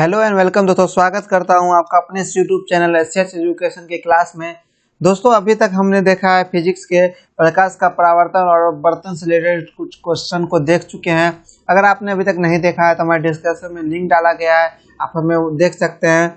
Hello and welcome दोस्तों, स्वागत करता हूं आपका अपने इस यूट्यूब चैनल एसएच एजुकेशन के क्लास में। दोस्तों अभी तक हमने देखा है फिजिक्स के प्रकाश का परावर्तन और अपवर्तन से रिलेटेड कुछ क्वेश्चन को देख चुके हैं। अगर आपने अभी तक नहीं देखा है तो हमारे डिस्क्रिप्शन में लिंक डाला गया है, आप हमें देख सकते हैं।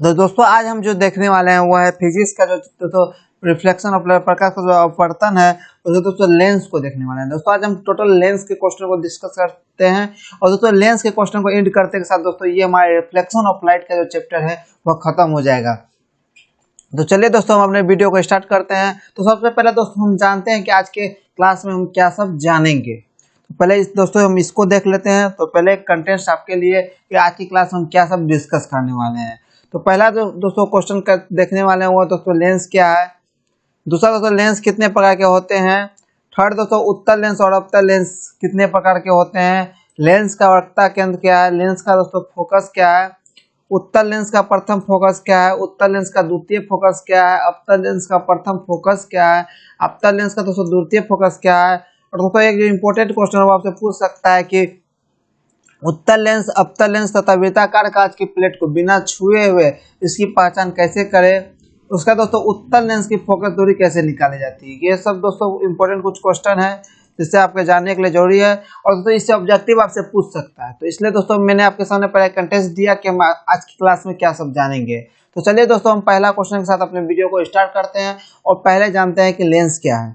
तो दोस्तों आज हम जो देखने वाले हैं वो है फिजिक्स का जो दोस्तों रिफ्लेक्शन ऑफ प्रकाश का जो अपवर्तन है और दोस्तों लेंस को देखने वाले हैं। दोस्तों आज हम टोटल लेंस के क्वेश्चन को डिस्कस करते हैं और दोस्तों लेंस के क्वेश्चन को एंड करते के साथ दोस्तों ये हमारे रिफ्लेक्शन ऑफ लाइट का जो चैप्टर है वह खत्म हो जाएगा। तो चलिए दोस्तों हम अपने वीडियो को स्टार्ट करते हैं। तो सबसे पहले दोस्तों हम जानते हैं कि आज के क्लास में हम क्या सब जानेंगे। तो पहले दोस्तों हम इसको देख लेते हैं। तो पहले एक कंटेंट्स आपके लिए कि आज की क्लास में हम क्या सब डिस्कस करने वाले हैं। तो पहला जो दोस्तों क्वेश्चन का देखने वाले हैं वो दोस्तों लेंस क्या है। दूसरा दोस्तों लेंस कितने प्रकार के होते हैं। थर्ड दोस्तों उत्तल लेंस और अवतल लेंस कितने प्रकार के होते हैं। लेंस का वक्रता केंद्र क्या है। लेंस का दोस्तों फोकस क्या है। उत्तल लेंस का प्रथम फोकस क्या है। उत्तल लेंस का द्वितीय फोकस क्या है। अवतल लेंस का प्रथम फोकस क्या है। अवतल लेंस का दोस्तों द्वितीय फोकस क्या है। और दोस्तों एक इम्पोर्टेंट क्वेश्चन वो आपसे पूछ सकता है कि उत्तल लेंस, अवतल लेंस तथा वृत्ताकार कांच की प्लेट को बिना छुए हुए इसकी पहचान कैसे करें। उसका दोस्तों उत्तल लेंस की फोकस दूरी कैसे निकाली जाती है। ये सब दोस्तों इंपॉर्टेंट कुछ क्वेश्चन है जिससे आपके जानने के लिए जरूरी है और दोस्तों इससे ऑब्जेक्टिव आपसे पूछ सकता है। तो इसलिए दोस्तों मैंने आपके सामने पहले कंटेस्ट दिया कि हम आज की क्लास में क्या सब जानेंगे। तो चलिए दोस्तों हम पहला क्वेश्चन के साथ अपने वीडियो को स्टार्ट करते हैं और पहले जानते हैं कि लेंस क्या है।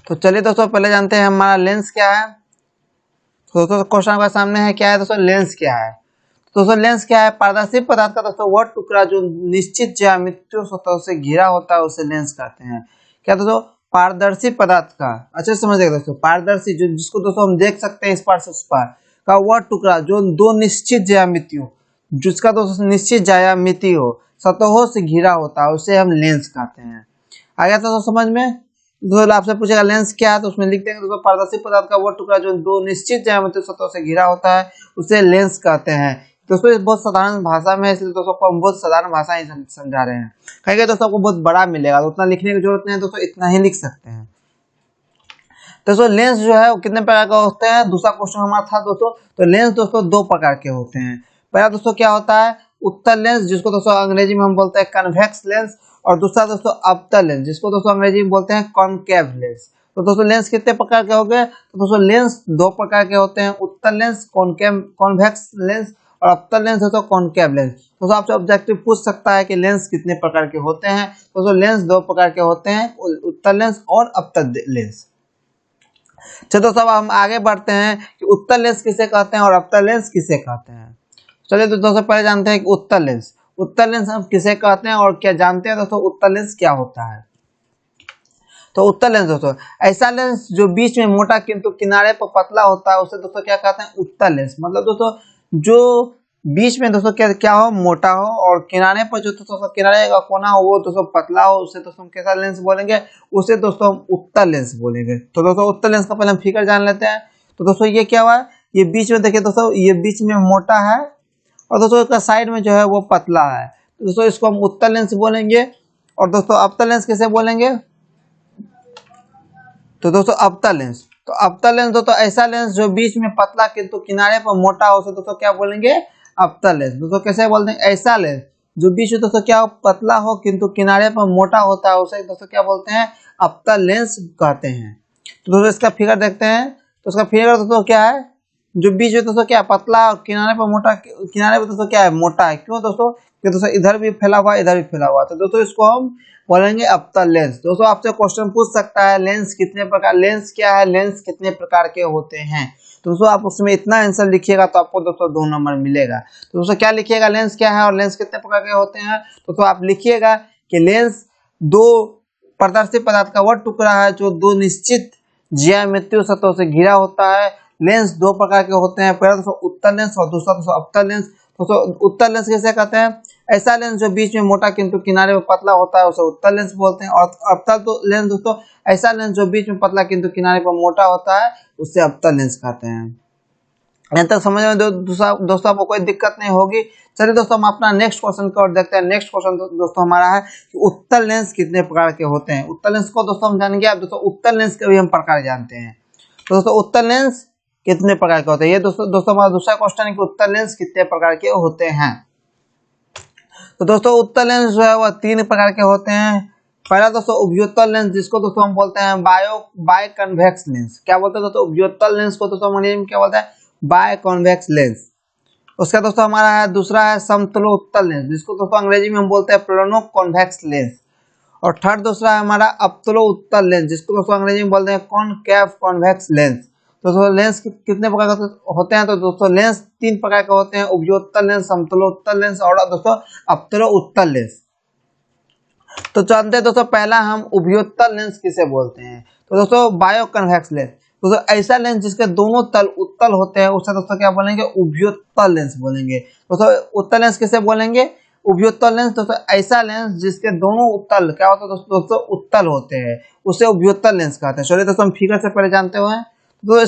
तो चलिए दोस्तों पहले जानते हैं हमारा लेंस क्या है। तो दोस्तों क्वेश्चन आपके सामने है क्या है दोस्तों लेंस क्या है। दोस्तों लेंस क्या है। पारदर्शी पदार्थ का दोस्तों वह टुकड़ा जो निश्चित ज्यामितीय सतह से घिरा होता है उसे लेंस कहते हैं। क्या दोस्तों पारदर्शी पदार्थ का अच्छे से समझिएगा दोस्तों। पारदर्शी जो जिसको दोस्तों हम देख सकते हैं इस पार से उस पार का वह टुकड़ा जो दो निश्चित ज्यामिति हो, जिसका दोस्तों निश्चित ज्यामिति हो, सतहों से घिरा होता है उसे हम लेंस कहते हैं। आ गया दोस्तों समझ में। दोस्तों आपसे पूछेगा लेंस क्या है तो उसमें लिख देंगे दोस्तों पारदर्शी पदार्थ का वो टुकड़ा जो दो निश्चित ज्यामितीय सतहों से घिरा होता है उसे लेंस कहते हैं। दोस्तों ये बहुत साधारण भाषा में है इसलिए दोस्तों को हम बहुत साधारण भाषा ही समझा रहे हैं। कहेंगे दोस्तों आपको बहुत बड़ा मिलेगा तो उतना लिखने की जरूरत नहीं है दोस्तों, इतना ही लिख सकते हैं। दोस्तों लेंस जो है वो कितने प्रकार का होते हैं। दूसरा क्वेश्चन हमारा था दोस्तों। तो लेंस दोस्तों दो प्रकार के होते हैं। पहला दोस्तों क्या होता है उत्तल लेंस जिसको दोस्तों अंग्रेजी में हम बोलते हैं कन्वेक्स लेंस और दूसरा दोस्तों अवतल लेंस जिसको दोस्तों अंग्रेजी में बोलते हैं कॉनकेव लेंस। तो दोस्तों लेंस कितने प्रकार के हो गए। तो दोस्तों लेंस दो प्रकार के होते हैं उत्तल लेंस कॉन्वेक्स लेंस और अवतल लेंस दोस्तों कॉनकेव लेंस। दोस्तों आपसे ऑब्जेक्टिव पूछ सकता है कि लेंस कितने प्रकार के होते हैं। दोस्तों लेंस दो प्रकार के होते हैं उत्तल लेंस और अवतल लेंस। चलो दोस्तों अब हम आगे बढ़ते हैं कि उत्तल लेंस किसे कहते हैं और अवतल लेंस किसे कहते हैं। चलिए तो दोस्तों पहले जानते हैं कि उत्तल लेंस। उत्तल लेंस हम किसे कहते हैं और क्या जानते हैं दोस्तों उत्तल लेंस क्या होता है। तो उत्तल लेंस दोस्तों ऐसा लेंस जो बीच में मोटा किंतु किनारे पर पतला होता है उसे दोस्तों क्या कहते हैं उत्तल लेंस। मतलब दोस्तों जो बीच में दोस्तों क्या हो मोटा हो और किनारे पर जो दोस्तों किनारे का कोना हो वो दोस्तों पतला हो उसे दोस्तों हम कैसा लेंस बोलेंगे, उसे दोस्तों हम उत्तल लेंस बोलेंगे। तो दोस्तों उत्तल लेंस का पहले हम फिगर जान लेते हैं। तो दोस्तों ये क्या हुआ ये बीच में देखिए दोस्तों ये बीच में मोटा है और दोस्तों इसका साइड में जो है वो पतला है। तो दोस्तों इसको हम उत्तल लेंस बोलेंगे। और दोस्तों अवतल लेंस किसे बोलेंगे। तो दोस्तों अवतल लेंस। तो अवतल लेंस दोस्तों ऐसा लेंस जो बीच में पतला किंतु किनारे पर मोटा हो उसे दोस्तों क्या बोलेंगे अवतल लेंस। दोस्तों कैसे बोलते हैं ऐसा लेंस जो बीच में दोस्तों क्या हो पतला हो किंतु किनारे पर मोटा होता है उसे दोस्तों क्या बोलते हैं अवतल लेंस कहते हैं। तो दोस्तों इसका फिगर देखते हैं। तो उसका फिगर दोस्तों क्या है जो बीच में दोस्तों क्या पतला और किनारे पर मोटा, किनारे पर दोस्तों क्या है मोटा है। क्यों दोस्तों कि दोस्तों इधर भी फैला हुआ इधर भी फैला हुआ। तो दोस्तों इसको हम बोलेंगे अवतल लेंस। दोस्तों आपसे क्वेश्चन पूछ सकता है लेंस कितने प्रकार, लेंस क्या है, लेंस कितने प्रकार के होते हैं। तो दोस्तों आप उसमें इतना आंसर लिखिएगा तो आपको दोस्तों 2 नंबर मिलेगा। तो दोस्तों क्या लिखिएगा लेंस क्या है और लेंस कितने प्रकार के होते हैं। दोस्तों आप लिखिएगा कि लेंस दो पारदर्शी पदार्थ का वह टुकड़ा है जो दो निश्चित ज्यामितीय सतहों से घिरा होता है। लेंस दो प्रकार के होते हैं। पहला दोस्तों उत्तल लेंस और दूसरा दोस्तों अवतल लेंस। दोस्तों उत्तल लेंस किसे कहते हैं ऐसा लेंस जो बीच में मोटा किंतु किनारे में पतला होता है उसे उत्तल लेंस बोलते हैं। और अवतल तो लेंस दोस्तों ऐसा लेंस जो बीच में पतला किंतु किनारे पर मोटा होता है उसे अवतल लेंस कहते हैं। यहाँ तक समझ में दोस्तों आपको कोई दिक्कत नहीं होगी। चलिए दोस्तों हम अपना नेक्स्ट क्वेश्चन की ओर देखते हैं। नेक्स्ट क्वेश्चन दोस्तों हमारा है कि उत्तल लेंस कितने प्रकार के होते हैं। उत्तल लेंस को दोस्तों हम जानेंगे। आप दोस्तों उत्तल लेंस के भी हम प्रकार जानते हैं। तो दोस्तों उत्तल लेंस कितने प्रकार के होते हैं। ये दोस्तों हमारा दूसरा क्वेश्चन है कि उत्तल लेंस कितने प्रकार के होते हैं। तो दोस्तों उत्तल लेंस जो है वह 3 प्रकार के होते हैं। पहला दोस्तों उभयोत्तल लेंस, जिसको दोस्तों हम बोलते हैं बाय कन्वेक्स लेंस। क्या बोलते हैं दोस्तों? उभयोत्तल लेंस को दोस्तों अंग्रेजी में क्या बोलते हैं? Biconvex lens. उसका दोस्तों हमारा है दूसरा है समतलोत्तल लेंस, जिसको दोस्तों अंग्रेजी में हम बोलते हैं प्लानो कॉन्वेक्स लेंस। और थर्ड दूसरा है हमारा अपतलोत्तल लेंस, जिसको दोस्तों अंग्रेजी में बोलते हैं कॉनकेव कॉन्वेक्स लेंस। तो दोस्तों लेंस कितने प्रकार के होते हैं? तो दोस्तों लेंस 3 प्रकार के होते हैं, उभयोत्तल लेंस, समतलोत्तल लेंस और दोस्तों अपतलोत्तल लेंस। तो जानते हैं दोस्तों पहला हम उभयोत्तल लेंस किसे बोलते हैं। तो दोस्तों बायो कन्वेक्स लेंस, दोस्तों ऐसा लेंस जिसके दोनों तल उत्तल होते हैं उसे दोस्तों क्या बोलेंगे? उभयोत्तल लेंस बोलेंगे। दोस्तों उत्तल लेंस किसे बोलेंगे? उभयोत्तल लेंस। दोस्तों ऐसा लेंस जिसके दोनों उत्तल क्या होता है? दोस्तों उत्तल होते हैं उसे उभयोत्तल लेंस कहते हैं। चलिए दोस्तों हम फिगर से पहले जानते हुए, तो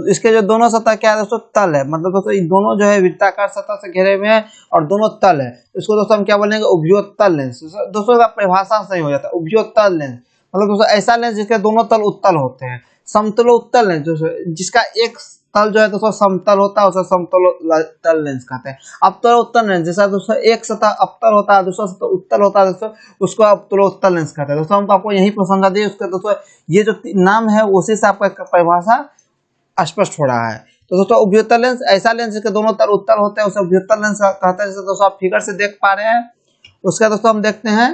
इसके जो दोनों सतह क्या है दोस्तों? तल है। मतलब दोस्तों ये दोनों जो है वृत्ताकार सतह से घेरे हुए हैं और दोनों तल है, इसको दोस्तों हम क्या बोलेंगे? उभयोत्तल लेंस। दोस्तों का परिभाषा सही हो जाता है उभयोत्तल लेंस, मतलब दोस्तों ऐसा लेंस जिसके दोनों तल उत्तल होते हैं। समतलोत्तल लेंस जिसका एक तल जो है दोस्तों समतल होता है उसे समतलोत्तल लेंस कहते हैं। अपतलोत्तल लेंस जैसा दोस्तों एक सतह अपतल होता है दूसरा सतह उत्तल होता है दोस्तों, उसको अपतलोत्तल लेंस कहते हैं। दोस्तों हम आपको यही पर समझा दिए, उसका दोस्तों ये जो नाम है उसी से आपका परिभाषा स्पष्ट हो रहा है। तो दोस्तों उभयोत्तल लेंस ऐसा लेंस जिसके दोनों तल उत्तल होते हैं उसे उभयोत्तल लेंस कहते हैं। जैसे दोस्तों आप फिगर से देख पा रहे हैं। उसका दोस्तों हम देखते हैं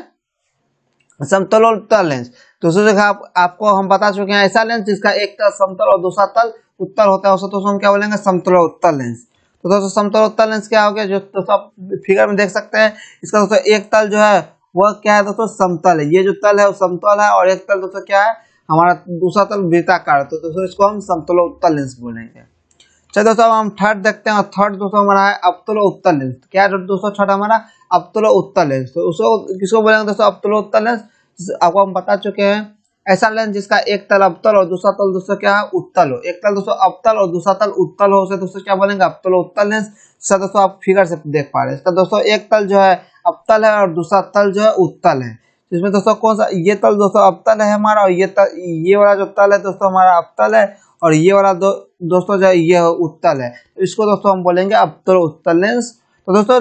समतलोत्तल लेंस। दूसरी जगह आपको हम बता चुके हैं ऐसा लेंस जिसका एक तल समतल और दूसरा तल उत्तल होता है उसे दोस्तों हम क्या बोलेंगे? समतलोत्तल लेंस। तो दोस्तों समतलोत्तल लेंस क्या हो गया? जो दोस्तों आप फिगर में देख सकते हैं, इसका दोस्तों एक तल जो है वह क्या है दोस्तों? समतल है। ये जो तल है वो समतल है और एक तल दोस्तों क्या है? हमारा दूसरा तल वृत्ताकार। तो दोस्तों इसको हम समतलोत्तल लेंस बोलेंगे। चलिए दोस्तों हम थर्ड देखते हैं, और थर्ड दोस्तों हमारा है अपतलोत्तल लेंस। क्या है दोस्तों थर्ड हमारा? अपतलोत्तल लेंस। तो उसको किसको बोलेंगे दोस्तों? अपतलोत्तल लेंस। आपको हम बता चुके हैं ऐसा लेंस जिसका एक तल अवतल और दूसरा तल दोस्तों क्या है? उत्तल हो। एक तल दोस्तों अवतल और दूसरा तल उत्तल हो उसे दोस्तों क्या बोलेंगे? अपतलोत्तल लेंस। जैसा दोस्तों आप फिगर से देख पा रहे हैं, इसका दोस्तों एक तल जो है अवतल है और दूसरा तल जो है उत्तल है। इसमें दोस्तों कौन सा? ये तल दोस्तों अवतल है हमारा, और ये वाला जो तल है दोस्तों हमारा अवतल है, और ये वाला दोस्तों जो है ये उत्तल है। तो इसको दोस्तों हम बोलेंगे अपतलोत्तल लेंस। तो दोस्तों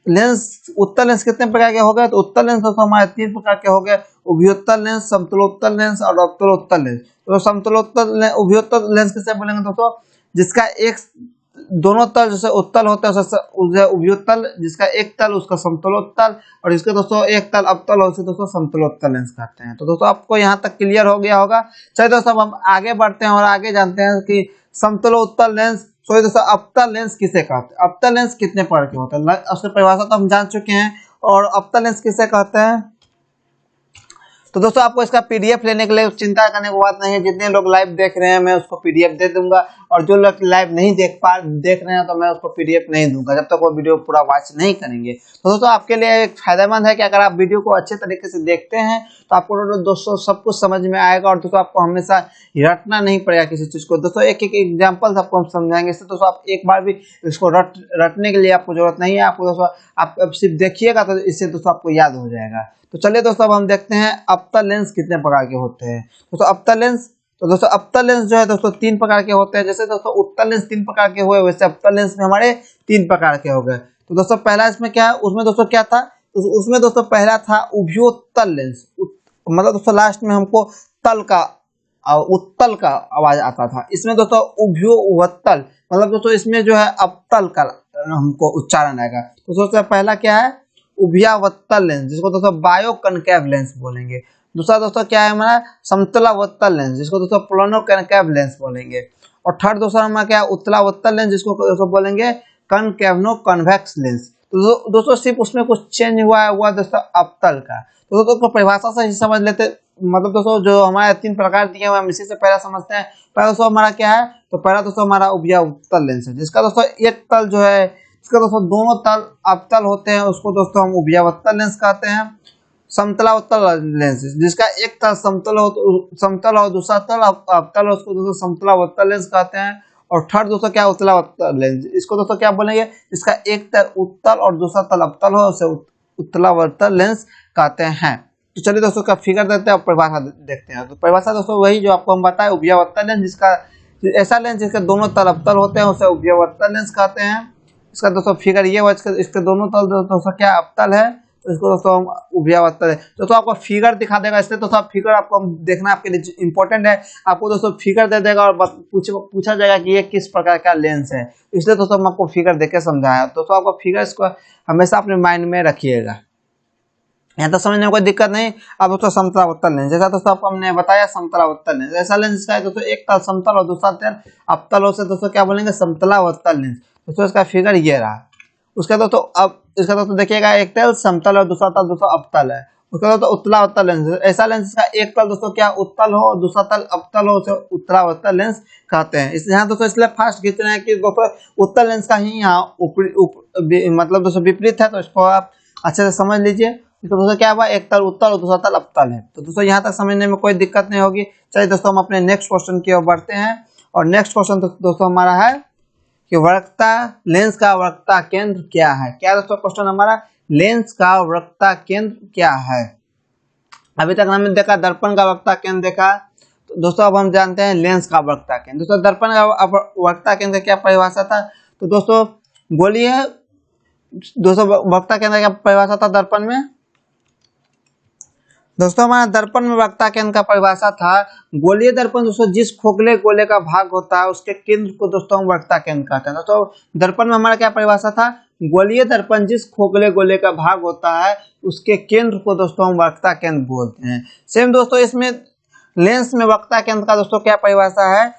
लेंस उत्तल लेंस कितने प्रकार के हो गए? तो उत्तल लेंस दोस्तों हमारे 3 प्रकार के हो गए, उभयोत्तल लेंस, समतलोत्तल लेंस और अपतलोत्तल लेंस। तो समतलोत्तल उभयोत्तल लेंस किसे बोलेंगे दोस्तों? जिसका एक दोनों तल जैसे उत्तल होता है उसे उभयोत्तल, जिसका एक तल उसका समतलोत्तल, और इसके दोस्तों एक तल अपतल हो उसे दोस्तों समतलोत्तल लेंस कहते हैं। तो दोस्तों आपको यहाँ तक क्लियर हो गया होगा। चलिए दोस्तों हम आगे बढ़ते हैं और आगे जानते हैं कि समतलोत्तल लेंस सॉरी दोस्तों अपतल लेंस किसे कहते हैं। अपतल लेंस कितने प्रकार के होते हैं उसकी परिभाषा तो हम जान चुके हैं, और अपतल लेंस किसे कहते हैं। तो दोस्तों आपको इसका पीडीएफ लेने के लिए चिंता करने की बात नहीं है। जितने लोग लाइव देख रहे हैं मैं उसको पीडीएफ दे दूंगा, और जो लोग लाइव नहीं देख रहे हैं तो मैं उसको पीडीएफ नहीं दूंगा जब तक वो वीडियो पूरा वॉच नहीं करेंगे। तो दोस्तों आपके लिए एक फायदेमंद है कि अगर आप वीडियो को अच्छे तरीके से देखते हैं तो आपको दोस्तों सब कुछ समझ में आएगा, और दोस्तों आपको हमेशा रटना नहीं पड़ेगा किसी चीज को। दोस्तों एक एक एग्जाम्पल आपको हम समझाएंगे, इससे दोस्तों आप एक बार भी इसको रटने के लिए आपको जरूरत नहीं है। आपको दोस्तों आप सिर्फ देखिएगा तो इससे दोस्तों आपको याद हो जाएगा। तो चलिए दोस्तों अब हम देखते हैं अपतल लेंस कितने प्रकार के होते हैं। दोस्तों अपतल लेंस, तो दोस्तों अपतल लेंस जो है दोस्तों 3 प्रकार के होते हैं। जैसे दोस्तों उत्तल लेंस 3 प्रकार के हुए, वैसे अपतल लेंस में हमारे 3 प्रकार के हो गए। तो दोस्तों पहला इसमें क्या है? उसमें दोस्तों क्या था? उसमें दोस्तों पहला था उभयोत्तल लेंस। मतलब दोस्तों लास्ट में हमको तल का उत्तल का आवाज आता था। इसमें दोस्तों उभयोत्तल मतलब दोस्तों इसमें जो है अपतल का हमको उच्चारण आएगा। तो दोस्तों पहला क्या है? उभयावत्तल लेंस, जिसको दोस्तों बायो कनकेव लेंस बोलेंगे। दूसरा दोस्तों क्या है हमारा? समतलावत्तल लेंस, जिसको दोस्तों प्लानो कनकेव लेंस बोलेंगे। और थर्ड दोस्तों हमारा क्या है? उत्तलावत्तल लेंस, जिसको दोस्तों बोलेंगे कनकेवनो कन्वेक्स लेंस। तो दोस्तों सिर्फ उसमें कुछ चेंज हुआ दोस्तों अपतल का। तो दोस्तों परिभाषा से ही समझ लेते, मतलब दोस्तों जो हमारे 3 प्रकार दिए हुए हम इसी से पहला समझते हैं। पहला दोस्तों हमारा क्या है? तो पहला दोस्तों हमारा उभयावत्तल लेंस है, जिसका दोस्तों एक तल जो है इसका दोस्तों दोनों तल अपतल होते हैं, उसको दोस्तों हम उभयावत्तल लेंस कहते हैं। समतलावत्तल लेंस, जिसका एक तल समतल और दूसरा तल अपतल, उसको दोस्तों समतलावत्तल लेंस कहते हैं। और थर्ड दोस्तों क्या? उत्तलावत्तल लेंस, इसको दोस्तों क्या बोलेंगे? जिसका एक तल उत्तल और दूसरा तल अपतल हो उसे उत्तलावत्तल लेंस कहते हैं। तो चलिए दोस्तों का फिगर देते हैं और परिभाषा देखते हैं। तो परिभाषा दोस्तों वही जो आपको हम बताए, उभयावत्तल लेंस जिसका ऐसा लेंस जिसके दोनों तल अवतल होते हैं उसे उपव्यवर्तन लेंस कहते हैं। इसका दोस्तों फिगर ये हुआ, इसके दोनों तल दोस्तों क्या अवतल है, तो इसको दोस्तों हम उपव्यवर्तन है। तो आपको फिगर दिखा देगा, इसलिए दोस्तों फिगर आपको देखना आपके लिए इंपॉर्टेंट है। आपको दोस्तों फिगर दे देगा और पूछा जाएगा कि ये किस प्रकार का लेंस है, इसलिए दोस्तों हम आपको फिगर देके समझाया। दोस्तों आपको फिगर इसको हमेशा अपने माइंड में रखिएगा, यहाँ तक समझने में कोई दिक्कत नहीं। अब दोस्तों समतलावत्तल लेंस, जैसा दोस्तों आपको हमने बताया समतलावत्तल लेंस, ऐसा लेंस इसका है दोस्तों एक तल समतल और दूसरा तल अवतल हो से दोस्तों क्या बोलेंगे समतलावत्तल लेंस। दोस्तों इसका फिगर ये रहा। उसका दोस्तों अब इसका दोस्तों देखिएगा एक तल समतल और दूसरा तल दोस्तों अवतल है। उसका दोस्तों उत्तलावत्तल लेंस, ऐसा लेंस इसका एक तल दोस्तों क्या उत्तल हो और दूसरा तल अवतल हो, उसे उत्तलावत्तल लेंस कहते हैं। इसलिए यहाँ दोस्तों इसलिए फास्ट खींच रहे हैं कि दोस्तों उत्तल लेंस का ही यहाँ मतलब दोस्तों विपरीत है, तो इसको आप अच्छे से समझ लीजिए। तो दोस्तों क्या हुआ, एक तल उत्तल और दूसरा तल अवतल है। तो दोस्तों यहाँ तक समझने में कोई दिक्कत नहीं होगी। चलिए दोस्तों हम अपने नेक्स्ट क्वेश्चन की ओर बढ़ते हैं, और नेक्स्ट क्वेश्चन दोस्तों हमारा है कि वक्रता लेंस का वक्रता केंद्र क्या है। क्या दोस्तों क्वेश्चन हमारा, लेंस का वक्रता केंद्र क्या है। अभी तक हमने देखा दर्पण का वक्रता केंद्र देखा, तो दोस्तों अब हम जानते हैं लेंस का वक्रता केंद्र। दोस्तों दर्पण का वक्रता केंद्र क्या परिभाषा था, तो दोस्तों बोलिए दोस्तों वक्रता केंद्र क्या परिभाषा था दर्पण में। दोस्तों हमारा दर्पण में वक्रता केंद्र का परिभाषा था, गोलीय दर्पण दोस्तों जिस खोखले गोले का भाग होता है उसके केंद्र को दोस्तों हम वक्रता केंद्र कहते हैं। दोस्तों दर्पण में हमारा क्या परिभाषा था, गोलीय दर्पण जिस खोखले गोले का भाग होता है उसके केंद्र को दोस्तों हम वक्रता केंद्र बोलते हैं। सेम दोस्तों इसमें लेंस में वक्रता केंद्र का दोस्तों क्या परिभाषा है,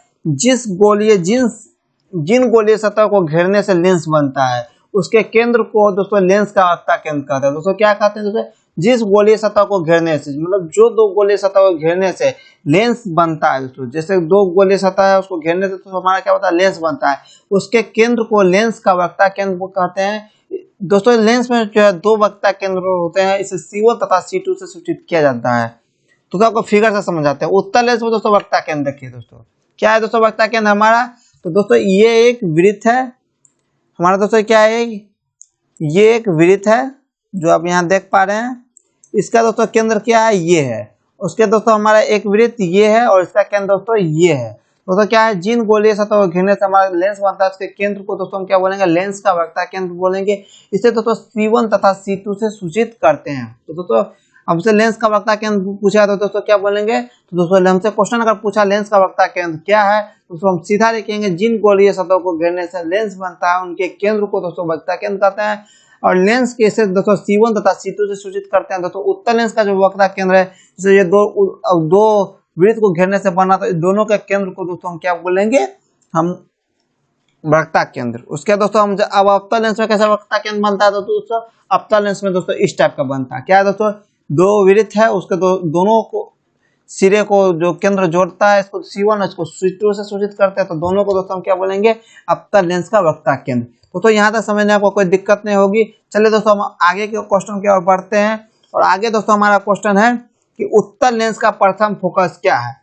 जिन गोलीय सतह को घेरने से लेंस बनता है उसके केंद्र को दोस्तों लेंस का वक्रता केंद्र कहते हैं। दोस्तों क्या कहते हैं, दोस्तों जिस गोलीय सतह को घेरने से, मतलब जो दो गोलीय सतह को घेरने से लेंस बनता है, दोस्तों जैसे दो गोलीय सतह है उसको घेरने से तो हमारा क्या होता है लेंस बनता है, उसके केंद्र को लेंस का वक्रता केंद्र कहते हैं। दोस्तों लेंस में जो है दो वक्रता केंद्र होते हैं, इसे C1 तथा C2 से सूचित किया जाता है। तो आपको फिगर से समझ आते हैं। उत्तल लेंस में दोस्तों वक्रता केंद्र देखिए दोस्तों क्या है, दोस्तों वक्रता केंद्र हमारा, तो दोस्तों ये एक वृत्त है हमारा। दोस्तों क्या है, ये एक वृत्त है जो आप यहाँ देख पा रहे हैं, इसका दोस्तों केंद्र क्या है, ये है। उसके दोस्तों हमारा एक वृत्त ये है और इसका केंद्र दोस्तों ये है। दोस्तों क्या है, जिन गोलीय सतह को घेरने से हमारा लेंस बनता है उसके केंद्र को दोस्तों हम क्या बोलेंगे, लेंस का वक्रता केंद्र बोलेंगे। इसे दोस्तों C1 तथा C2 से सूचित करते हैं। तो दोस्तों हमसे लेंस का वक्रता केंद्र पूछा तो दोस्तों क्या बोलेंगे, तो दोस्तों हमसे क्वेश्चन अगर पूछा लेंस का वक्रता केंद्र क्या है, दोस्तों हम सीधा लिखेंगे जिन गोलीय सतह को घेरने से लेंस बनता है उनके केंद्र को दोस्तों वक्रता केंद्र कहते हैं। और लेंस के से दोस्तों C1 तथा C2 से सूचित करते हैं। दोस्तों उत्तल लेंस का जो वक्रता केंद्र है, जैसे ये दो वृत्त को घेरने से बना, तो दोनों के केंद्र को दोस्तों हम क्या बोलेंगे, हम वक्रता केंद्र। उसके दोस्तों हम अब अवतल लेंस में कैसा वक्रता केंद्र बनता है, दोस्तों अवतल लेंस में दोस्तों इस टाइप का बनता है। क्या है दोस्तों, दो वृत्त है उसके दोनों को सिरे को जो केंद्र जोड़ता है इसको C1 इसको C2 से सूचित करते हैं, तो दोनों को दोस्तों हम क्या बोलेंगे, अवतल लेंस का वक्रता केंद्र। तो यहाँ तक समझने आपको कोई दिक्कत नहीं होगी। चलिए दोस्तों हम आगे के क्वेश्चन की ओर बढ़ते हैं, और आगे दोस्तों हमारा क्वेश्चन है कि उत्तल लेंस का प्रथम फोकस क्या है।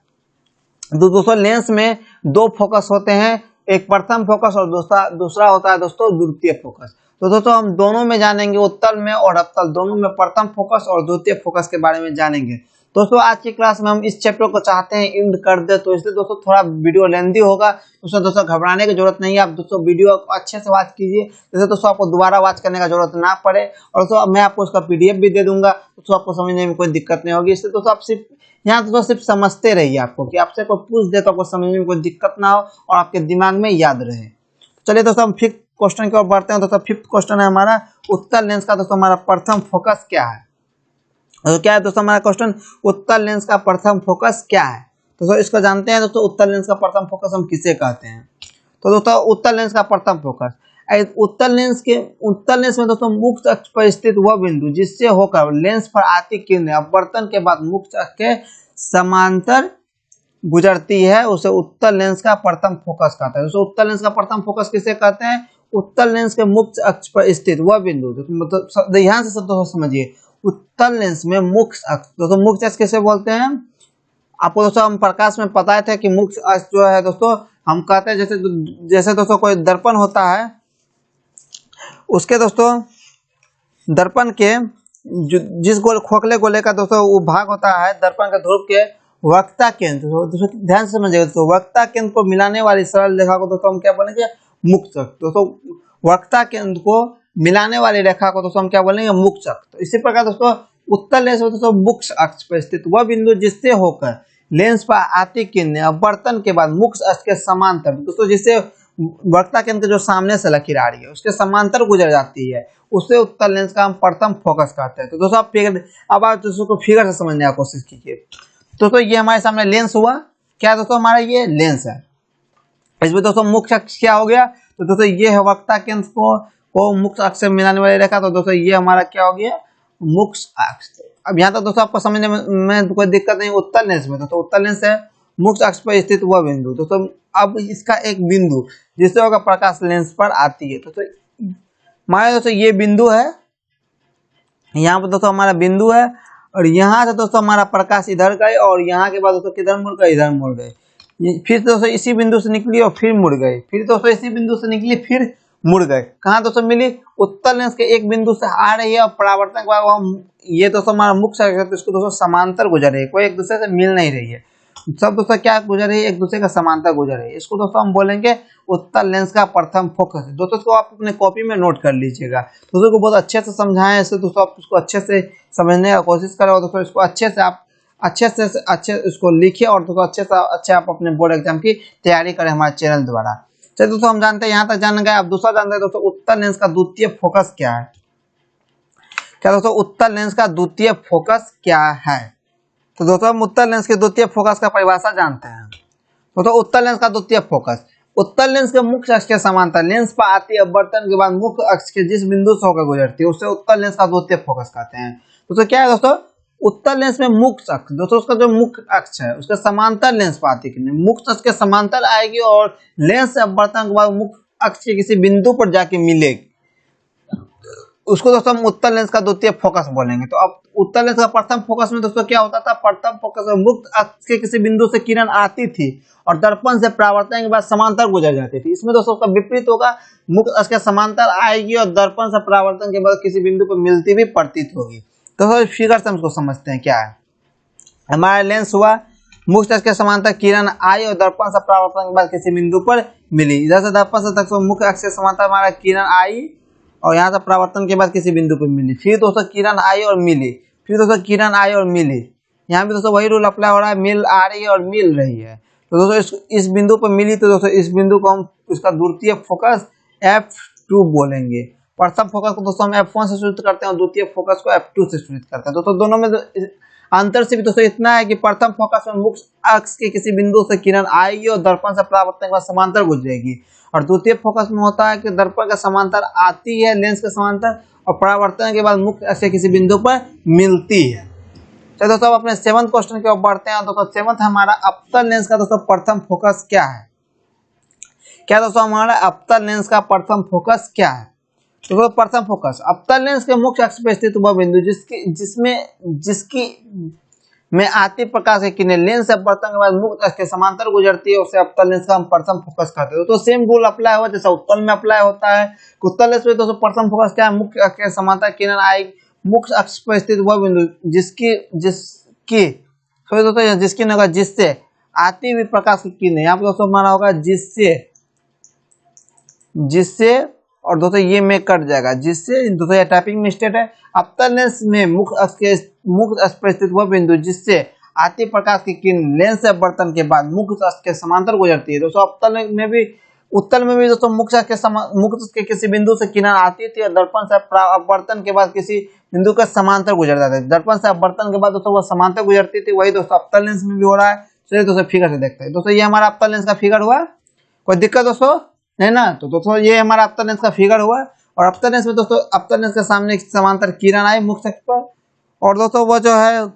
दोस्तों लेंस में दो फोकस होते हैं, एक प्रथम फोकस और दूसरा होता है दोस्तों द्वितीय फोकस। तो दोस्तों हम दोनों में जानेंगे, उत्तल में और अवतल दोनों में प्रथम फोकस और द्वितीय फोकस के बारे में जानेंगे। दोस्तों आज की क्लास में हम इस चैप्टर को चाहते हैं एंड कर दे, तो इसलिए दोस्तों थोड़ा वीडियो लेंथी होगा। दोस्तों घबराने की जरूरत नहीं है, आप दोस्तों वीडियो अच्छे से वॉच कीजिए, जैसे दोस्तों आपको दोबारा वॉच करने का जरूरत ना पड़े। और दोस्तों मैं आपको उसका PDF भी दे दूंगा, दोस्तों आपको समझने में कोई दिक्कत नहीं होगी। इसलिए दोस्तों आप सिर्फ समझते रहिए, आपको कि आपसे कोई पूछ दे तो आपको समझने में कोई दिक्कत ना हो और आपके दिमाग में याद रहे। चलिए दोस्तों हम फिफ्थ क्वेश्चन की ओर बढ़ते हैं। दोस्तों फिफ्थ क्वेश्चन है हमारा, उत्तल लेंस का दोस्तों हमारा प्रथम फोकस क्या है। तो क्या है दोस्तों हमारा क्वेश्चन, उत्तल लेंस का प्रथम फोकस क्या है। दोस्तों इसको जानते हैं दोस्तों, उत्तल लेंस का प्रथम फोकस हम किसे कहते हैं। तो दोस्तों उत्तल लेंस का प्रथम फोकस, उत्तल लेंस में दोस्तों मुख्य अक्ष पर स्थित वह बिंदु जिससे होकर लेंस पर आती किरणें अपवर्तन के बाद मुख्य अक्ष के समांतर गुजरती है, उसे उत्तल लेंस का प्रथम फोकस कहता है। दोस्तों उत्तल लेंस का प्रथम फोकस किसे कहते हैं, उत्तल लेंस के मुख्य अक्ष पर स्थित वह बिंदु, मतलब ध्यान से दोस्तों समझिए, उत्तल लेंस में मुख्य अक्ष, दोस्तों मुख्य अक्ष किसे बोलते हैं, आपको दोस्तों हम प्रकाश में पता थे कि मुख्य अक्ष जो है दोस्तों हम कहते हैं जैसे दोस्तों कोई दर्पण होता है, उसके दोस्तों दर्पण के जिस खोखले गोले का दोस्तों वो भाग होता है दर्पण के ध्रुव के, वक्रता केंद्र, तो दोस्तों ध्यान से समझिएगा दोस्तों, वक्रता केंद्र को मिलाने वाली सरल रेखा को दोस्तों हम क्या बोलेंगे, मुक्त अक्ष। दोस्तों वक्रता केंद्र को मिलाने वाली रेखा को दोस्तों हम क्या बोलेंगे, मुक्त अक्ष। तो इसी प्रकार दोस्तों उत्तल लेंस में दोस्तों मुख्य अक्ष पर स्थित वह बिंदु जिससे होकर लेंस पर आती किरणें अपवर्तन के बाद मुख्य अक्ष के समांतर, दोस्तों जिससे वक्रता केंद्र के जो सामने से लकीर आ रही है उसके समांतर गुजर जाती है, उससे उत्तल लेंस का हम प्रथम फोकस कहते हैं। तो दोस्तों आप फिगर, अब आप दोस्तों को फिगर से समझने की कोशिश कीजिए। दोस्तों ये हमारे सामने लेंस हुआ, क्या दोस्तों हमारा ये लेंस है, इसमें दोस्तों मुख्य अक्ष क्या हो गया, तो दोस्तों ये है वक्रता केंद्र को मुख्य अक्ष से मिलाने वाली रेखा, तो दोस्तों ये हमारा क्या हो गया, मुख्य अक्ष। अब यहाँ तक दोस्तों आपको समझने में कोई दिक्कत नहीं। उत्तल लेंस में दोस्तों उत्तल लेंस है, मुख्य अक्ष पर स्थित वह बिंदु। दोस्तों अब इसका एक बिंदु जिससे होगा प्रकाश लेंस पर आती है। दोस्तों मान दोस्तों ये बिंदु है, यहाँ पर दोस्तों हमारा बिंदु है, और यहाँ से दोस्तों हमारा प्रकाश इधर गए, और यहाँ के बाद दोस्तों किधर मुड़ गए, इधर मुड़ गए, फिर दोस्तों इसी बिंदु से निकली और फिर मुड़ गए, फिर दोस्तों इसी बिंदु से निकली फिर मुड़ गए। कहाँ दोस्तों मिली, उत्तल लेंस के एक बिंदु से आ रही है और परावर्तन के बाद ये दोस्तों हमारा मुख्य अक्ष है, तो इसको दोस्तों समांतर गुजर रही है, कोई एक दूसरे से मिल नहीं रही है, सब दोस्तों क्या गुजर रही है, एक दूसरे का समांतर गुजर रही है। इसको दोस्तों हम बोलेंगे उत्तल लेंस का प्रथम फोकस। दोस्तों इसको आप अपने कॉपी में नोट कर लीजिएगा, दोस्तों को बहुत अच्छे से समझाएं, ऐसे दोस्तों आप उसको अच्छे से समझने का कोशिश करें, और दोस्तों इसको अच्छे से इसको लिखिए, और दोस्तों अच्छे आप अपने बोर्ड एग्जाम की तैयारी करें हमारे चैनल द्वारा। चलिए दोस्तों हम जानते हैं, यहाँ तक जान गए। अब दूसरा जानते हैं दोस्तों उत्तल लेंस का द्वितीय फोकस क्या है। क्या दोस्तों उत्तल लेंस का द्वितीय फोकस क्या है, तो दोस्तों हम उत्तल लेंस के द्वितीय फोकस का परिभाषा जानते हैं। दोस्तों उत्तल लेंस का द्वितीय फोकस, उत्तल लेंस के मुख्य अक्ष के समांतर लेंस पर आती अपवर्तन के बाद मुख्य अक्ष के जिस बिंदु से होकर गुजरती है उसे उत्तल लेंस का द्वितीय फोकस कहते हैं। दोस्तों क्या है दोस्तों, उत्तल लेंस में मुख्य अक्ष, दोस्तों उसका जो मुख्य अक्ष है उसके समांतर लेंस पर आती है, मुख्य अक्ष के समांतर आएगी और लेंस से अपवर्तन के बाद मुख्य अक्ष के किसी बिंदु पर जाके मिलेगी, उसको दोस्तों हम उत्तल लेंस का द्वितीय फोकस बोलेंगे। तो अब उत्तल लेंस का प्रथम फोकस में दोस्तों क्या होता था, प्रथम फोकस में मुक्त अक्ष के किसी बिंदु से किरण आती थी और दर्पण से परावर्तन के बाद समांतर गुजर जाती थी। इसमें दोस्तों उसका विपरीत होगा, मुक्त अक्ष के समांतर आएगी और दर्पण से परावर्तन के बाद किसी बिंदु पर मिलती भी प्रतीत होगी। तो फिगर से हम उसको समझते हैं क्या है। हमारा लेंस हुआ, मुख्य अक्ष के समांतर किरण आई और दर्पण से परावर्तन के बाद किसी बिंदु पर मिली, इधर से दर्पण से तक मुख्य अक्ष के समांतर हमारा किरण आई और यहाँ से परावर्तन के बाद किसी बिंदु पर मिली, फिर दोस्तों किरण आई और मिली, फिर दोस्तों किरण आई और मिली। यहाँ पे दोस्तों वही रूल अप्लाई हो रहा है, मिल आ रही है और मिल रही है। तो दोस्तों इस बिंदु पर मिली, तो दोस्तों इस बिंदु को हम इसका द्वितीय फोकस F2 बोलेंगे। प्रथम फोकस को दोस्तों हम F1 से सूचित करते हैं और द्वितीय फोकस को F2 से सूचित करते हैं। दोस्तों दोनों में अंतर से भी दोस्तों इतना है कि प्रथम फोकस में मुख्य अक्ष के किसी बिंदु से किरण आएगी और दर्पण से परावर्तन के बाद समांतर गुजरेगी, और द्वितीय फोकस में होता है कि दर्पण के समांतर आती है लेंस के समांतर और परावर्तन के बाद मुख्य अक्ष के किसी बिंदु पर मिलती है। चलिए दोस्तों अब अपने 7th क्वेश्चन की ओर बढ़ते हैं। दोस्तों 7th हमारा अवतल लेंस का दोस्तों प्रथम फोकस क्या है। क्या दोस्तों हमारा अवतल लेंस का प्रथम फोकस क्या है। तो प्रथम फोकस अवतल लेंस के मुख्य अक्ष पर स्थित वह बिंदु जिसकी में आती प्रकाश की किरणें लेंस से अपवर्तन के बाद मुख्य अक्ष के समांतर गुजरती है, उसे अवतल लेंस का हम प्रथम फोकस कहते हैं। तो सेम रूल अप्लाई हुआ जैसा उत्तल में अप्लाई होता है। उत्तल लेंस में दोस्तों प्रथम फोकस क्या है, मुख्य अक्ष के समांतर किरण आई मुख्य अक्ष पर स्थित वह बिंदु जिसकी नगर जिससे आती हुई प्रकाश की किरणें, यहाँ पे दोस्तों हमारा होगा जिससे और दोस्तों ये में कट जाएगा जिससे, दोस्तों ये टाइपिंग मिस्टेक है। अवतल लेंस में मुख्य अक्ष पर स्थित वह बिंदु जिससे आती प्रकाश की किरण लेंस से अपवर्तन के बाद मुख्य अक्ष के समांतर गुजरती है। दोस्तों उत्तल में भी दोस्तों मुख्य अक्ष के किसी बिंदु से किरण आती थी और दर्पण से अपवर्तन के बाद किसी बिंदु का समांतर गुजर जाता है। दर्पण से अपवर्तन के बाद दोस्तों वह समांतर गुजरती थी, वही दोस्तों अवतल लेंस में भी हो रहा है। चलिए दोस्तों फिगर से देखते हैं। दोस्तों ये हमारा अवतल लेंस का फिगर हुआ, कोई दिक्कत दोस्तों नहीं ना। तो दोस्तों ये हमारा अवतल लेंस का फिगर हुआ और अवतल लेंस में दोस्तों अवतल लेंस के सामने समांतर किरण आई मुख्य अक्ष पर, और दोस्तों वो जो है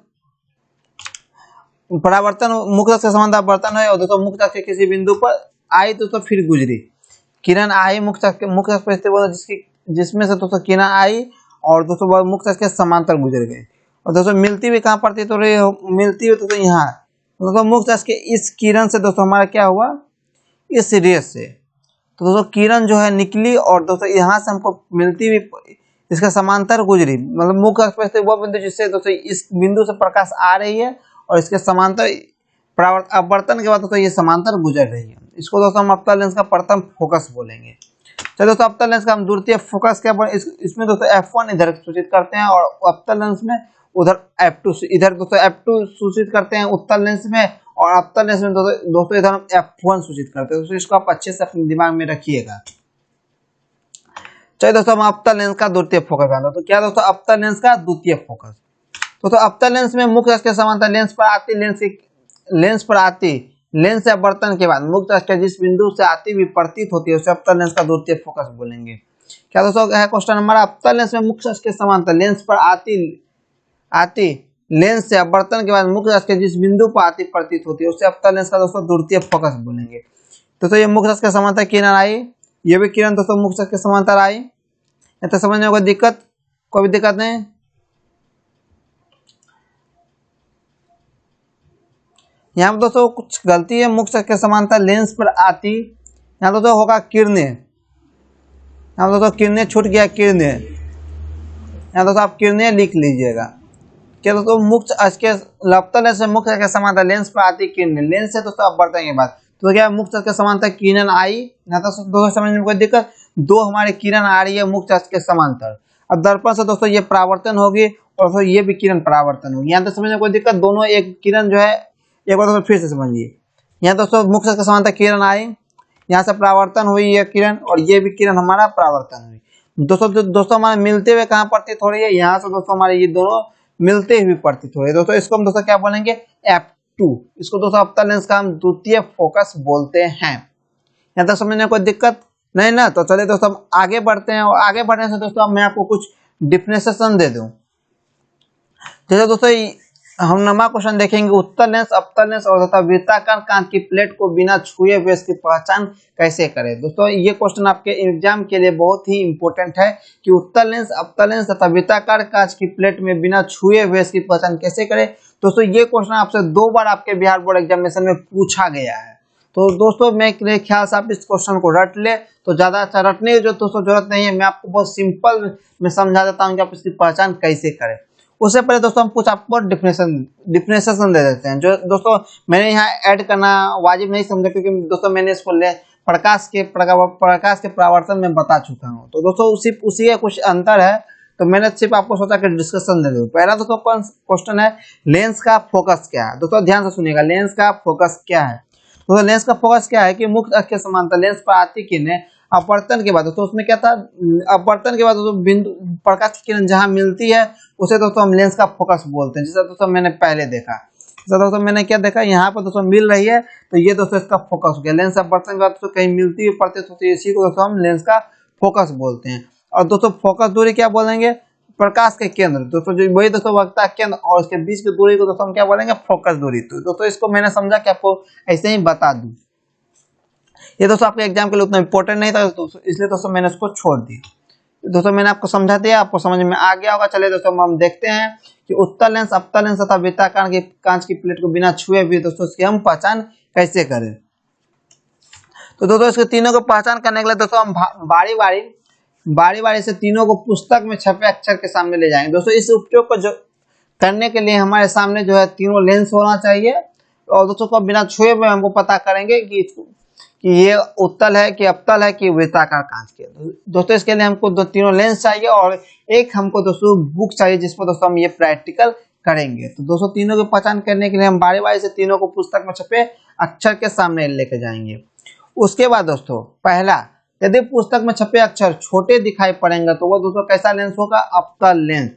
परावर्तन मुख्य अक्ष के समांतर अपवर्तन है और दोस्तों मुख्य अक्ष के किसी बिंदु पर आई दोस्तों फिर गुजरी किरण आई मुख्य अक्ष पर स्थित जिसमें से दोस्तों किरण आई और दोस्तों वह मुख्य अक्ष के समांतर गुजर गए, और दोस्तों मिलती हुई कहाँ पड़ती तो मिलती हुई दोस्तों यहाँ दोस्तों मुख्य अक्ष के इस किरण से दोस्तों हमारा क्या हुआ, इस रेस से। तो दोस्तों किरण जो है निकली और दोस्तों यहाँ से हमको मिलती हुई इसका समांतर गुजरी, मतलब मुख्य अक्ष पर वह बिंदु जिससे दोस्तों इस बिंदु से प्रकाश आ रही है और इसके समांतर अपवर्तन के बाद दोस्तों ये समांतर गुजर रही है, इसको दोस्तों हम अवतल लेंस का प्रथम फोकस बोलेंगे। चलो दोस्तों अवतल लेंस का हम द्वितीय फोकस क्या इसमें दोस्तों F1 इधर सूचित करते हैं और अवतल लेंस में उधर F2 इधर दोस्तों F2 सूचित करते हैं उत्तल लेंस में, और अवतल लेंस में दोस्तों इधर हम F1 सूचित करते हैं। दोस्तों इसको आप अच्छे से अपने दिमाग में रखिएगा। चलिए दोस्तों हम अवतल लेंस का द्वितीय फोकस बनाते हैं। तो क्या दोस्तों अवतल लेंस का द्वितीय फोकस, तो अवतल लेंस में मुख्य अक्ष के समांतर लेंस पर आती लेंस से अपवर्तन के बाद मुक्त अक्ष जिस बिंदु से आती हुई प्रतीत होती है उसे अवतल लेंस का द्वितीय फोकस बोलेंगे। क्या दोस्तों है क्वेश्चन हमारा, अवतल लेंस में मुख्य अक्ष के समांतर लेंस पर आती लेंस से अपवर्तन के बाद मुख्य अक्ष जिस बिंदु पर आती प्रतीत होती है उसे अवतल लेंस का दोस्तों द्वितीय फोकस बोलेंगे। दोस्तों ये मुख्य अक्ष के समांतर किरण आई, ये भी किरण दोस्तों मुख्य अक्ष के समांतर आई, तो समझने में कोई भी दिक्कत नहीं। यहाँ पर दोस्तों कुछ गलती है, मुख्य अक्ष के समांतर लेंस पर आती, यहाँ दोस्तों होगा किरणें, यहाँ दोस्तों किरणें छूट गया, किरणें, यहाँ दोस्तों आप किरणें लिख लीजिएगा। क्या दोस्तों मुख्य अक्ष के अवतल लेंस से मुख्य अक्ष के समांतर लेंस पर आती किरणें, लेंस से दोस्तों अपवर्तन के बाद तो क्या मुख्य अक्ष के समांतर किरण आई, यहाँ तो दोस्तों समझने में कोई दिक्कत, दो हमारी किरण आ रही है मुख्य अक्ष के समांतर। अब दर्पण से दोस्तों ये परावर्तन होगी और दोस्तों ये भी किरण परावर्तन होगी, यहाँ तो समझने में कोई दिक्कत, दोनों एक किरण जो है, एक बार दोस्तों फिर से समझिए। यहाँ दोस्तों मुख्य अक्ष के समांतर किरण आई, यहाँ से परावर्तन हुई ये किरण और ये भी किरण हमारा परावर्तन हुई। दोस्तों हमारे मिलते हुए कहाँ प्रतीत हो रही है, यहाँ से दोस्तों हमारे ये दोनों मिलते हुए प्रतीत हो रही है। दोस्तों इसको हम दोस्तों क्या बोलेंगे, F2, इसको दोस्तों अवतल लेंस का हम द्वितीय फोकस बोलते हैं। यहाँ तक समझने में कोई दिक्कत नहीं ना। तो चलिए दोस्तों हम आगे बढ़ते हैं, और आगे बढ़ने से दोस्तों मैं आपको कुछ डिफरेंशिएशन दे दूं। जैसे दोस्तों हम नमा क्वेश्चन देखेंगे, उत्तल लेंस, अवतल लेंस और तथा वृत्ताकार कांच की प्लेट को बिना छुए हुए इसकी पहचान कैसे करें। दोस्तों ये क्वेश्चन आपके एग्जाम के लिए बहुत ही इंपॉर्टेंट है कि उत्तल लेंस, अवतल लेंस तथा वृत्ताकार कांच की प्लेट में बिना छुए हुए इसकी पहचान कैसे करें। दोस्तों ये क्वेश्चन आपसे 2 बार आपके बिहार बोर्ड एग्जामिनेशन में पूछा गया है। तो दोस्तों मेरे ख्याल से आप इस क्वेश्चन को रट ले तो ज्यादा अच्छा, रटने की जो दोस्तों जरूरत नहीं है, मैं आपको बहुत सिंपल में समझा देता हूँ कि आप इसकी पहचान कैसे करें। उससे पहले दोस्तों हम कुछ आपको डिफरेंशिएशन दे देते हैं, जो दोस्तों मैंने यहाँ ऐड करना वाजिब नहीं समझा, क्योंकि दोस्तों मैंने इसको प्रकाश के परावर्तन में बता चुका हूँ। तो दोस्तों उसी का कुछ अंतर है, तो मैंने सिर्फ आपको सोचा कि डिस्कशन दे दूँ। पहला दोस्तों क्वेश्चन है, लेंस का फोकस क्या है। दोस्तों ध्यान से सुनिएगा, लेंस का फोकस क्या है। दोस्तों लेंस का फोकस क्या है कि मुख्य अक्ष के समांतर लेंस पर आती किरणें अपवर्तन के बाद, दोस्तों उसमें क्या था, अपवर्तन के बाद दोस्तों बिंदु प्रकाश की किरण जहां मिलती है उसे दोस्तों हम लेंस का फोकस बोलते हैं। जैसा दोस्तों मैंने पहले देखा, जैसा दोस्तों मैंने क्या देखा, यहाँ पर दोस्तों मिल रही है तो ये दोस्तों इसका फोकस हो गया। लेंस अपवर्तन के बाद दोस्तों कहीं मिलती हुई प्रतीत होती है, इसी को दोस्तों हम लेंस का फोकस बोलते हैं। और दोस्तों फोकस दूरी क्या बोलेंगे, प्रकाश के केंद्र, दोस्तों जो वही दोस्तों वक्ता केंद्र और उसके बीच की दूरी को दोस्तों हम क्या बोलेंगे, फोकस दूरी। तो दोस्तों इसको मैंने समझा कि आपको ऐसे ही बता दूं, ये दोस्तों आपके एग्जाम के लिए उतना इंपॉर्टेंट नहीं था दोस्तों, इसलिए दोस्तों मैंने उसको छोड़ दी। दोस्तों मैंने आपको समझा दिया, आपको समझ में आ गया होगा। चलिए दोस्तों हम देखते हैं कि उत्तल लेंस, अवतल लेंस तथा वृत्ताकार की कांच की प्लेट को बिना छुए भी दोस्तों इसकी हम पहचान कैसे करें। तो दोस्तों इसके तीनों को पहचान करने के लिए दोस्तों हम बारी बारी से तीनों को पुस्तक में छपे अक्षर के सामने ले जाएंगे। दोस्तों इस उपयोग को जो करने के लिए हमारे सामने जो है तीनों लेंस होना चाहिए, और दोस्तों को बिना छुए हुए हमको पता करेंगे कि ये उत्तल है कि अवतल है कि वृत्ताकार कांच के। दोस्तों इसके लिए हमको तीनों लेंस चाहिए और एक हमको दोस्तों बुक चाहिए जिस पर दोस्तों हम ये प्रैक्टिकल करेंगे। तो दोस्तों तीनों की पहचान करने के लिए हम बारी बारी से तीनों को पुस्तक में छपे अक्षर के सामने लेके जाएंगे। उसके बाद दोस्तों पहला, यदि पुस्तक में छपे अक्षर छोटे दिखाई पड़ेंगे तो वो दोस्तों कैसा लेंस होगा, अवतल लेंस।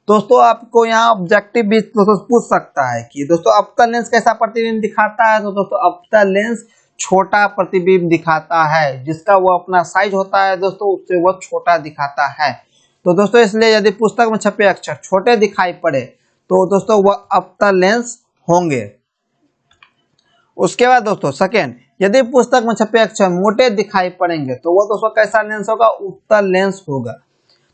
दोस्तों आपको यहाँ ऑब्जेक्टिव भी दोस्तों पूछ सकता है कि दोस्तों अवतल लेंस कैसा प्रतिबिंब दिखाता है। तो दोस्तों अवतल लेंस छोटा प्रतिबिंब दिखाता है, जिसका वो अपना साइज होता है दोस्तों उससे वो छोटा दिखाता है। तो दोस्तों इसलिए यदि पुस्तक में छपे अक्षर छोटे दिखाई पड़े तो दोस्तों वह अवतल लेंस होंगे। उसके बाद दोस्तों सेकेंड, यदि पुस्तक में छपे अक्षर मोटे दिखाई पड़ेंगे तो वो दोस्तों कैसा लेंस होगा, उत्तल लेंस होगा।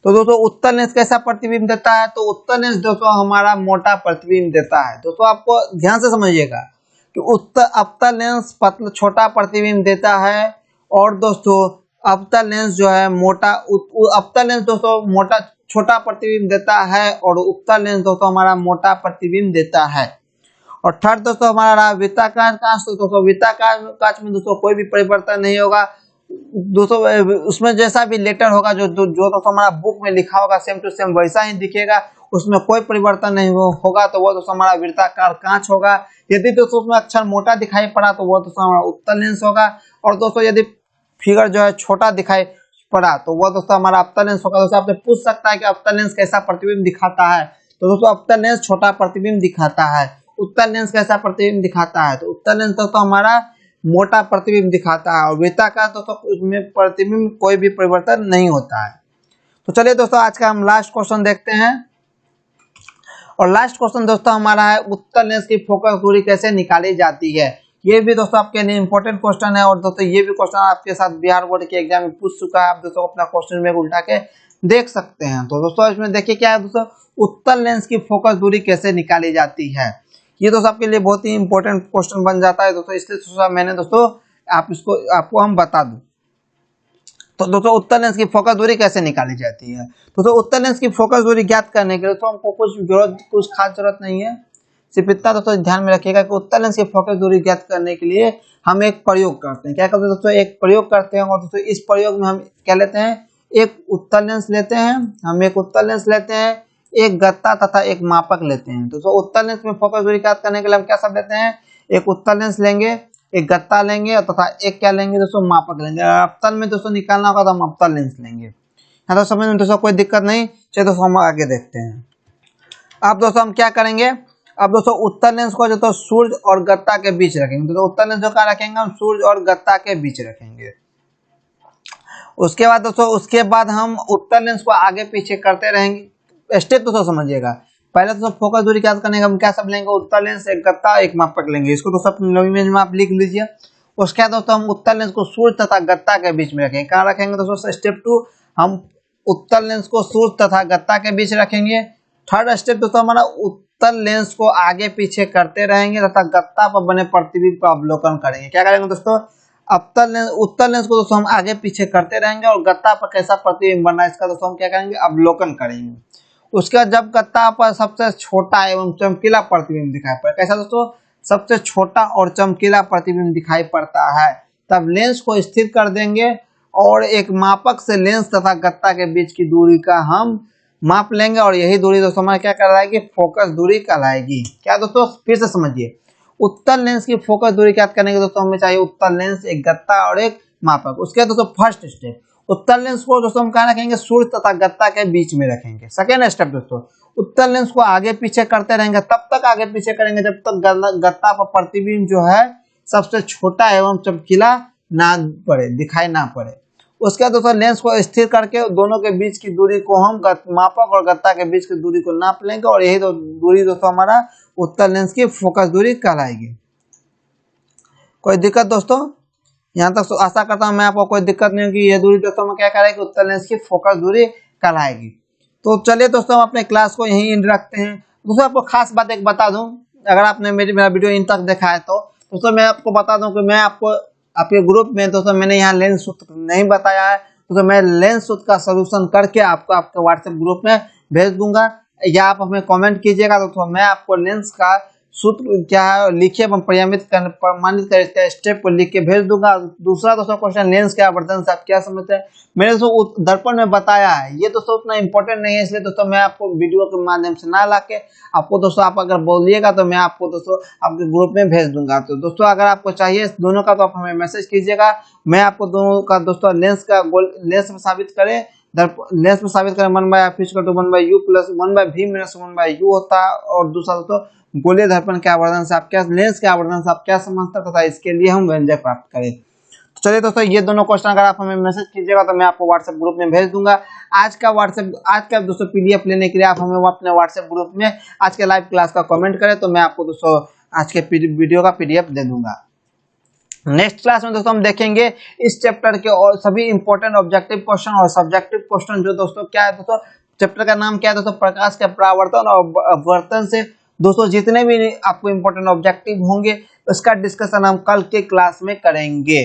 तो दोस्तों उत्तल लेंस कैसा प्रतिबिंब देता है, तो उत्तल लेंस दोस्तों हमारा मोटा प्रतिबिंब देता है। दोस्तों आपको ध्यान से समझिएगा कि अवतल लेंस पतला छोटा प्रतिबिंब देता है, और दोस्तों अवतल लेंस जो है अवतल लेंस दोस्तों मोटा छोटा प्रतिबिंब देता है, और उत्तल लेंस दोस्तों हमारा मोटा प्रतिबिंब देता है। और थर्ड दोस्तों हमारा रहा वृत्ताकार कांच। तो दोस्तों वृत्ताकार कांच में दोस्तों कोई भी परिवर्तन नहीं होगा दोस्तों, उसमें जैसा भी लेटर होगा जो दोस्तों हमारा बुक में लिखा होगा सेम टू सेम वैसा ही दिखेगा, उसमें कोई परिवर्तन नहीं होगा, तो वो दोस्तों हमारा वृत्ताकार कांच होगा। यदि दोस्तों उसमें अक्षर मोटा दिखाई पड़ा तो वो दोस्तों हमारा उत्तल लेंस होगा। और दोस्तों यदि फिगर जो है छोटा दिखाई पड़ा तो वो दोस्तों हमारा अवतल लेंस होगा। दोस्तों आपसे पूछ सकता है कि अवतल लेंस कैसा प्रतिबिंब दिखाता है, तो दोस्तों अवतल लेंस छोटा प्रतिबिंब दिखाता है। उत्तल लेंस कैसा प्रतिबिंब दिखाता है, तो उत्तल लेंस दोस्तों हमारा मोटा प्रतिबिंब दिखाता है। और वृत्ताकार दोस्तों उसमें प्रतिबिंब कोई भी परिवर्तन नहीं होता है। तो चलिए दोस्तों आज का हम लास्ट क्वेश्चन देखते हैं। और लास्ट क्वेश्चन दोस्तों हमारा है उत्तल लेंस की फोकस दूरी कैसे निकाली जाती है। ये भी दोस्तों आपके लिए इंपॉर्टेंट क्वेश्चन है, और दोस्तों ये भी क्वेश्चन आपके साथ बिहार बोर्ड के एग्जाम में पूछ चुका है। आप दोस्तों अपना क्वेश्चन में उल्टा के देख सकते हैं। तो दोस्तों इसमें देखिए क्या है दोस्तों, उत्तल लेंस की फोकस दूरी कैसे निकाली जाती है। ये दोस्तों आपके लिए बहुत ही इंपॉर्टेंट क्वेश्चन बन जाता है दोस्तों, इसलिए मैंने दोस्तों आपको हम बता दूं। तो दोस्तों उत्तल लेंस की फोकस दूरी कैसे निकाली जाती है। दोस्तों उत्तल लेंस की फोकस दूरी ज्ञात करने के लिए तो हमको कुछ खास जरूरत नहीं है, सिर्फ इतना दोस्तों ध्यान में रखिएगा कि उत्तल लेंस की फोकस दूरी ज्ञात करने के लिए हम एक प्रयोग करते हैं। क्या करते हैं दोस्तों, एक प्रयोग करते हैं। और दोस्तों इस प्रयोग में हम क्या लेते हैं, एक उत्तल लेंस लेते हैं, हम एक उत्तल लेंस लेते हैं, एक गत्ता तथा एक मापक लेते हैं। दोस्तों उत्तल लेंस में फोकस दूरी ज्ञात करने के लिए हम क्या सब लेते हैं, एक उत्तल लेंस लेंगे, एक गत्ता लेंगे और तथा एक क्या लेंगे दोस्तों, मापक लेंगे। अवतल में दोस्तों निकालना होगा तो हम अवतल लेंस लेंगे। हाँ तो समझ में दोस्तों कोई दिक्कत नहीं। चलिए दोस्तों हम आगे देखते हैं। अब दोस्तों हम क्या करेंगे, अब दोस्तों उत्तल लेंस को जो तो सूर्य और गत्ता के बीच रखेंगे। तो उत्तल लेंस जो क्या रखेंगे, हम सूर्य और गत्ता के बीच रखेंगे। उसके बाद दोस्तों हम उत्तल लेंस को आगे पीछे करते रहेंगे। स्टेप दोस्तों समझिएगा। पहले दोस्तों फोकस दूरी क्या करने का हम क्या सब लेंगे, उत्तल लेंस, एक गत्ता, एक मापक लेंगे। इसको दोस्तों अपनी इमेज में आप लिख लीजिए। उसके बाद दोस्तों हम उत्तल लेंस को सूर्य तथा गत्ता के बीच में रखेंगे। कहाँ रखेंगे दोस्तों, स्टेप 2 हम उत्तल लेंस को सूर्य तथा गत्ता के बीच रखेंगे। थर्ड स्टेप दोस्तों हमारा उत्तल लेंस को आगे पीछे करते रहेंगे तथा गत्ता पर बने प्रतिबिंब का अवलोकन करेंगे। क्या करेंगे दोस्तों, उत्तल लेंस को दोस्तों हम आगे पीछे करते रहेंगे और गत्ता पर कैसा प्रतिबिंब बना है इसका दोस्तों हम क्या करेंगे, अवलोकन करेंगे। उसके बाद जब गत्ता पर सबसे छोटा एवं चमकीला प्रतिबिंब दिखाई पड़े, कैसा दोस्तों, सबसे छोटा और चमकीला प्रतिबिंब दिखाई पड़ता है, तब लेंस को स्थिर कर देंगे और एक मापक से लेंस तथा गत्ता के बीच की दूरी का हम माप लेंगे। और यही दूरी दोस्तों हमारा क्या कहलाएगी, फोकस दूरी कहलाएगी। क्या दोस्तों, फिर से समझिए। उत्तल लेंस की फोकस दूरी क्या करने के दोस्तों हमें चाहिए उत्तल लेंस, एक गत्ता और एक मापक। उसके बाद दोस्तों फर्स्ट स्टेप, उत्तल लेंस को दोस्तों हम कहाँ रखेंगे, सूर्य तथा गत्ता के बीच में रखेंगे। सेकेंड स्टेप दोस्तों, उत्तल लेंस को आगे पीछे करते रहेंगे, तब तक आगे पीछे करेंगे जब तक गत्ता पर प्रतिबिंब जो है सबसे छोटा एवं चमकीला ना पड़े, दिखाई ना पड़े। उसके बाद दोस्तों लेंस को स्थिर करके दोनों के बीच की दूरी को हम मापक और गत्ता के बीच की दूरी को नाप लेंगे। और यही दूरी दोस्तों हमारा उत्तल लेंस की फोकस दूरी कहलाएगी। कोई दिक्कत दोस्तों, यहाँ तक आशा करता हूँ मैं आपको कोई दिक्कत नहीं होगी। ये दूरी दोस्तों में क्या कहलाएगी, उत्तल लेंस की फोकस दूरी कहलाएगी। तो चलिए दोस्तों हम अपने क्लास को यहीं एंड रखते हैं। दोस्तों आपको खास बात एक बता दूं, अगर आपने मेरा वीडियो इन तक देखा है तो दोस्तों मैं आपको बता दूं कि मैं आपको आपके ग्रुप में दोस्तों मैंने यहाँ लेंस सूत्र नहीं बताया है, तो मैं लेंस सूत्र का सोल्यूशन करके आपको आपके व्हाट्सएप ग्रुप में भेज दूंगा, या आप हमें कमेंट कीजिएगा तो मैं आपको लेंस का सूत्र क्या है लिखिए प्रमाणित कर स्टेप को लिख के भेज दूंगा। दूसरा दोस्तों क्वेश्चन, लेंस के आवर्धन से आप क्या समझते हैं, मैंने दोस्तों दर्पण में बताया है, ये दोस्तों उतना इंपॉर्टेंट नहीं है, इसलिए दोस्तों मैं आपको वीडियो के माध्यम से ना लाके आपको दोस्तों आप अगर बोलिएगा तो मैं आपको दोस्तों आपके ग्रुप में भेज दूंगा। तो दोस्तों अगर आपको चाहिए दोनों का तो आप हमें मैसेज कीजिएगा, मैं आपको दोनों का दोस्तों लेंस में साबित करें, लेंस में साबित करें 1/f = 1/u + 1/v - 1/u होता है। और दूसरा दोस्तों गोलीय दर्पण के आवर्धन से आप क्या, लेंस के आवर्धन से आप क्या समझते हैं तथा इसके लिए हम व्यंजक प्राप्त करें। तो चलिए दोस्तों ये दोनों क्वेश्चन अगर आप हमें मैसेज कीजिएगा तो मैं आपको व्हाट्सएप ग्रुप में भेज दूंगा। आज का दोस्तों पीडीएफ लेने के लिए आप हमें अपने व्हाट्सएप ग्रुप में आज के लाइव क्लास का कमेंट करें तो मैं आपको दोस्तों आज के वीडियो का पीडीएफ दे दूंगा। नेक्स्ट क्लास में दोस्तों हम देखेंगे इस चैप्टर के और सभी इंपॉर्टेंट ऑब्जेक्टिव क्वेश्चन और सब्जेक्टिव क्वेश्चन, जो दोस्तों क्या है दोस्तों, चैप्टर का नाम क्या है दोस्तों, प्रकाश के परावर्तन और अपवर्तन से दोस्तों जितने भी आपको इंपॉर्टेंट ऑब्जेक्टिव होंगे उसका डिस्कशन हम कल के क्लास में करेंगे।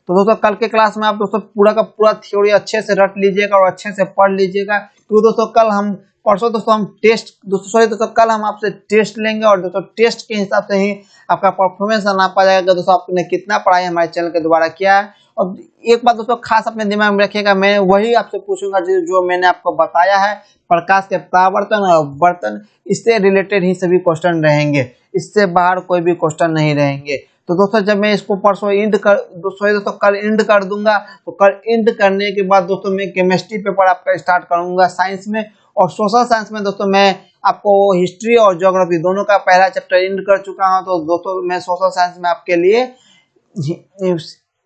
तो दोस्तों कल के क्लास में आप दोस्तों पूरा का पूरा थ्योरी अच्छे से रट लीजिएगा और अच्छे से पढ़ लीजिएगा, क्योंकि दोस्तों कल हम परसों दोस्तों हम टेस्ट दोस्तों कल हम आपसे टेस्ट लेंगे और दोस्तों टेस्ट के हिसाब से ही आपका परफॉर्मेंस नापा जाएगा। दोस्तों आपने कितना पढ़ाई हमारे चैनल के द्वारा किया है। और एक बात दोस्तों खास अपने दिमाग में रखिएगा, मैं वही आपसे पूछूंगा जो मैंने आपको बताया है, प्रकाश के परावर्तन और वर्तन, इससे रिलेटेड ही सभी क्वेश्चन रहेंगे, इससे बाहर कोई भी क्वेश्चन नहीं रहेंगे। तो दोस्तों जब मैं इसको परसों दोस्तों कल इंड कर दूंगा, तो कल इंड करने के बाद दोस्तों मैं केमिस्ट्री पेपर आपका स्टार्ट करूंगा साइंस में, और सोशल साइंस में दोस्तों मैं आपको हिस्ट्री और ज्योग्राफी दोनों का पहला चैप्टर इंड कर चुका हूं। तो दोस्तों मैं सोशल साइंस में आपके लिए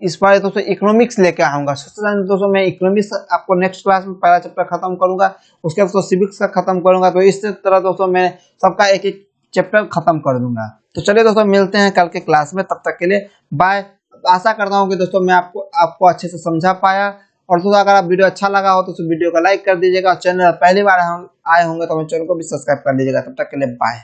इस बार दोस्तों इकोनॉमिक्स लेके आऊंगा। सोशल साइंस दोस्तों मैं इकोनॉमिक्स आपको नेक्स्ट क्लास में पहला चैप्टर खत्म करूंगा, उसके बाद दोस्तों सिविक्स का खत्म करूंगा। तो इस तरह दोस्तों मैं सबका एक एक चैप्टर खत्म कर दूंगा। तो चलिए दोस्तों मिलते हैं कल के क्लास में, तब तक के लिए बाय। आशा करता हूँ कि दोस्तों मैं आपको अच्छे से समझा पाया। और दोस्तों अगर आप वीडियो अच्छा लगा हो तो वीडियो को लाइक कर दीजिएगा, और चैनल पहली बार आए होंगे तो चैनल को भी सब्सक्राइब कर लीजिएगा। तब तक के लिए बाय।